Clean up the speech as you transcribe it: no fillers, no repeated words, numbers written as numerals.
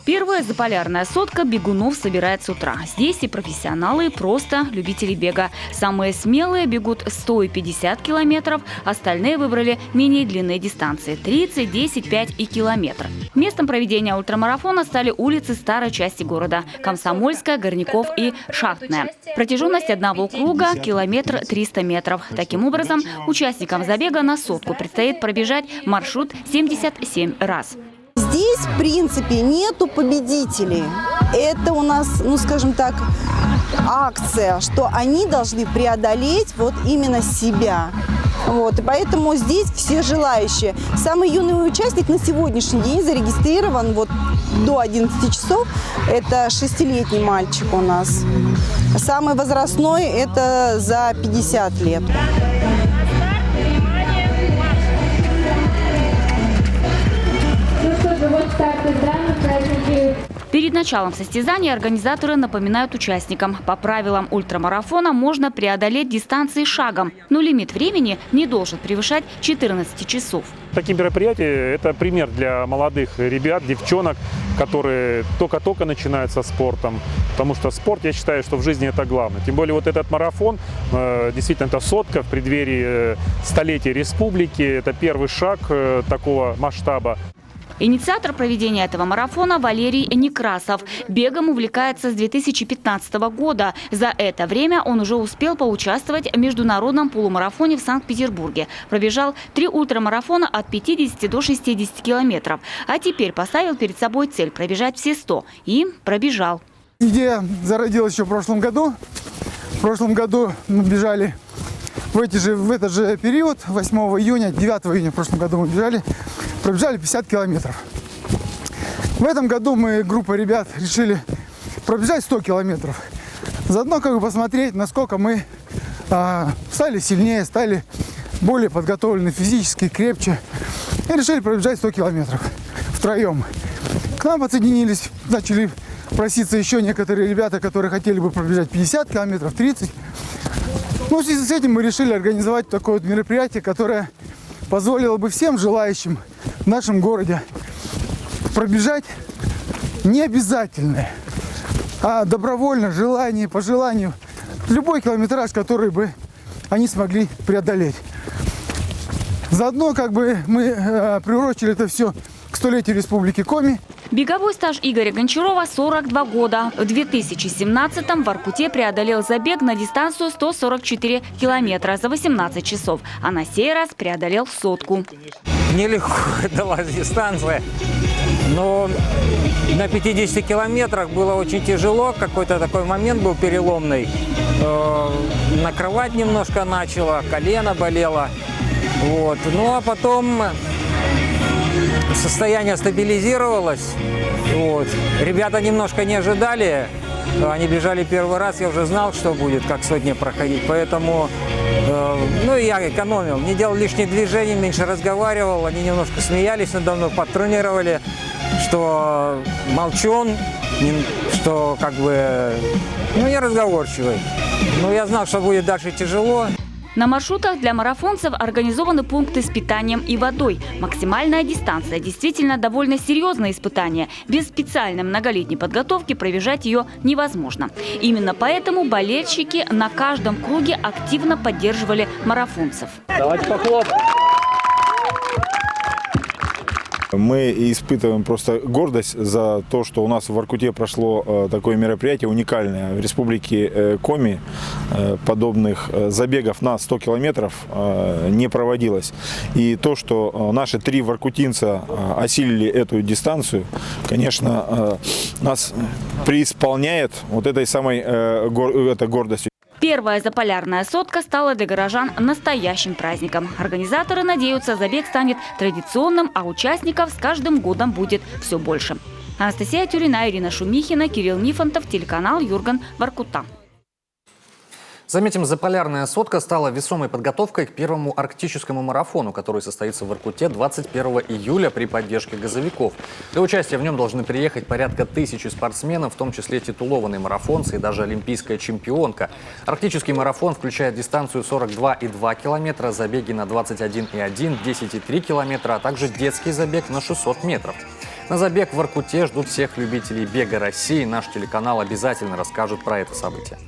Первая заполярная сотка бегунов собирает с утра. Здесь и профессионалы, и просто любители бега. Самые смелые бегут 100 и 50 километров, остальные выбрали менее длинные дистанции – 30, 10, 5 и километр. Местом проведения ультрамарафона стали улицы старой части города – Комсомольская, Горняков и Шахтная. Протяженность одного круга – километр 300 метров. Таким образом, участникам забега на сотку предстоит пробежать маршрут 77 раз. Здесь, в принципе, нету победителей. Это у нас, ну скажем так, акция, что они должны преодолеть вот именно себя. Вот, и поэтому здесь все желающие. Самый юный участник на сегодняшний день зарегистрирован вот до 11 часов. Это 6-летний мальчик у нас. Самый возрастной – это за 50 лет. Перед началом состязания организаторы напоминают участникам: по правилам ультрамарафона можно преодолеть дистанции шагом, но лимит времени не должен превышать 14 часов. Такие мероприятия – это пример для молодых ребят, девчонок, которые только-только начинают со спортом. Потому что спорт, я считаю, что в жизни это главное. Тем более вот этот марафон, действительно, это сотка в преддверии столетия республики. Это первый шаг такого масштаба. Инициатор проведения этого марафона Валерий Некрасов. Бегом увлекается с 2015 года. За это время он уже успел поучаствовать в международном полумарафоне в Санкт-Петербурге. Пробежал 3 ультрамарафона от 50 до 60 километров. А теперь поставил перед собой цель пробежать все 100. И пробежал. Идея зародилась еще в прошлом году. В прошлом году мы бежали в этот же период, 8 июня, 9 июня в прошлом году мы пробежали 50 километров. В этом году мы, группа ребят, решили пробежать 100 километров. Заодно как бы посмотреть, насколько мы стали сильнее, стали более подготовлены физически, крепче. И решили пробежать 100 километров втроем. К нам подсоединились, начали проситься еще некоторые ребята, которые хотели бы пробежать 50 километров, 30. Ну, в связи с этим мы решили организовать такое вот мероприятие, которое позволило бы всем желающим в нашем городе пробежать не обязательно, а добровольно, желание, по желанию, любой километраж, который бы они смогли преодолеть. Заодно как бы мы приурочили это все к 100-летию Республики Коми. Беговой стаж Игоря Гончарова – 42 года. В 2017-м в Воркуте преодолел забег на дистанцию 144 километра за 18 часов, а на сей раз преодолел сотку. Нелегко далась дистанция, но на 50 километрах было очень тяжело. Какой-то такой момент был переломный. Накрывать немножко начало, колено болело. Вот. Ну а потом состояние стабилизировалось. Вот. Ребята немножко не ожидали. Они бежали первый раз, я уже знал, что будет, как сотни проходить. Поэтому я экономил, не делал лишних движений, меньше разговаривал. Они немножко смеялись надо мной, подтрунировали, что молчун, что как бы, не разговорчивый. Но я знал, что будет дальше тяжело. На маршрутах для марафонцев организованы пункты с питанием и водой. Максимальная дистанция – действительно довольно серьезное испытание. Без специальной многолетней подготовки пробежать ее невозможно. Именно поэтому болельщики на каждом круге активно поддерживали марафонцев. Давайте похлопаем. Мы испытываем просто гордость за то, что у нас в Воркуте прошло такое мероприятие уникальное. В Республике Коми подобных забегов на 100 километров не проводилось. И то, что наши 3 воркутинца осилили эту дистанцию, конечно, нас преисполняет вот этой самой гордостью. Первая заполярная сотка стала для горожан настоящим праздником. Организаторы надеются, забег станет традиционным, а участников с каждым годом будет все больше. Анастасия Тюрина, Ирина Шумихина, Кирилл Нифонтов, телеканал Юрган, Воркута. Заметим, заполярная сотка стала весомой подготовкой к первому арктическому марафону, который состоится в Воркуте 21 июля при поддержке газовиков. Для участия в нем должны приехать порядка 1000 спортсменов, в том числе титулованные марафонцы и даже олимпийская чемпионка. Арктический марафон включает дистанцию 42,2 километра, забеги на 21,1, 10,3 километра, а также детский забег на 600 метров. На забег в Воркуте ждут всех любителей бега России. Наш телеканал обязательно расскажет про это событие.